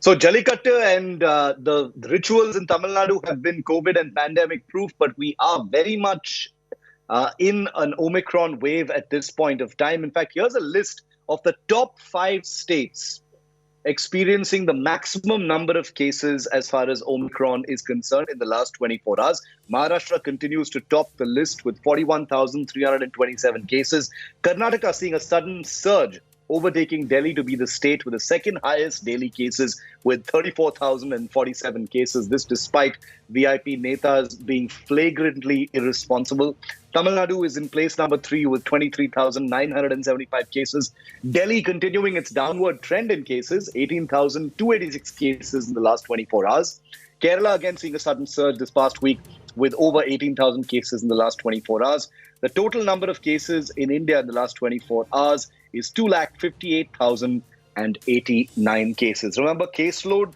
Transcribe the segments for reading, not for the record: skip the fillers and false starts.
So Jallikattu and the rituals in Tamil Nadu have been COVID and pandemic proof, but we are very much in an Omicron wave at this point of time. In fact, here's a list of the top 5 states experiencing the maximum number of cases as far as Omicron is concerned in the last 24 hours. Maharashtra continues to top the list with 41,327 cases. Karnataka seeing a sudden surge, overtaking Delhi to be the state with the second highest daily cases with 34,047 cases. This despite VIP netas being flagrantly irresponsible. Tamil Nadu is in place number 3 with 23,975 cases. Delhi continuing its downward trend in cases, 18,286 cases in the last 24 hours. Kerala again seeing a sudden surge this past week with over 18,000 cases in the last 24 hours. The total number of cases in India in the last 24 hours is 258,089 cases. Remember, caseload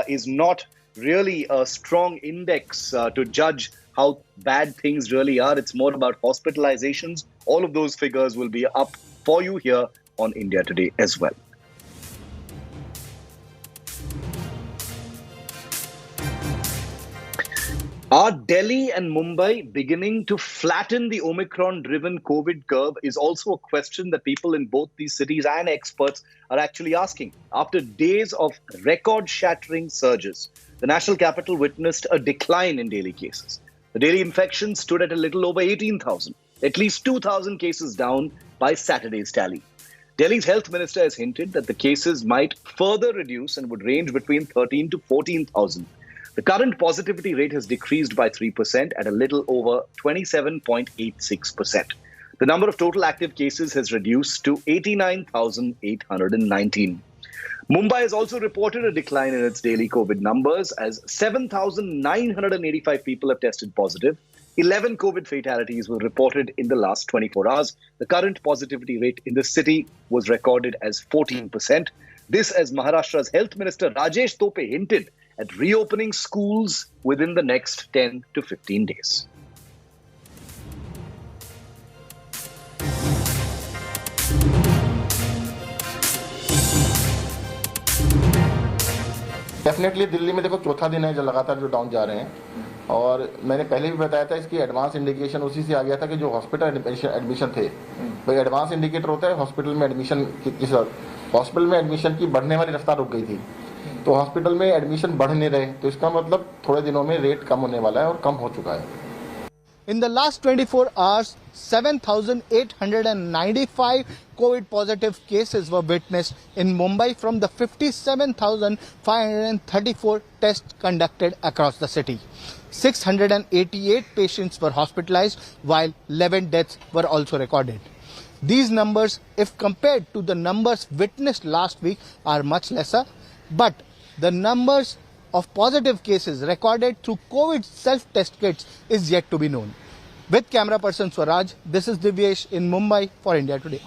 is not really a strong index to judge how bad things really are. It's more about hospitalizations. All of those figures will be up for you here on India Today as well. Are Delhi and Mumbai beginning to flatten the Omicron-driven COVID curve is also a question that people in both these cities and experts are actually asking. After days of record-shattering surges, the national capital witnessed a decline in daily cases. The daily infections stood at a little over 18,000, at least 2,000 cases down by Saturday's tally. Delhi's health minister has hinted that the cases might further reduce and would range between 13 to 14,000. The current positivity rate has decreased by 3% at a little over 27.86%. The number of total active cases has reduced to 89,819. Mumbai has also reported a decline in its daily COVID numbers as 7,985 people have tested positive. 11 COVID fatalities were reported in the last 24 hours. The current positivity rate in the city was recorded as 14%. This as Maharashtra's Health Minister Rajesh Tope hinted at reopening schools within the next 10 to 15 days. Definitely Delhi में देखो चौथा दिन है जो लगातार जो down जा रहे हैं और मैंने पहले भी बताया था इसकी एडवांस इंडिकेशन उसी से आ गया था कि जो हॉस्पिटल एडमिशन थे भाई एडवांस इंडिकेटर होता है हॉस्पिटल में एडमिशन की हॉस्पिटल में एडमिशन की बढ़ने वाली रफ्तार रुक गई थी तो हॉस्पिटल में एडमिशन बढ़ नहीं रहे तो इसका मतलब थोड़े दिनों में रेट कम होने वाला है और कम हो चुका है. In the last 24 hours, 7,895 COVID positive cases were witnessed in Mumbai from the 57,534 tests conducted across the city. 688 patients were hospitalized while 11 deaths were also recorded. These numbers, if compared to the numbers witnessed last week, are much lesser, but the numbers of positive cases recorded through COVID self-test kits is yet to be known. With camera person Swaraj, this is Divyesh in Mumbai for India Today.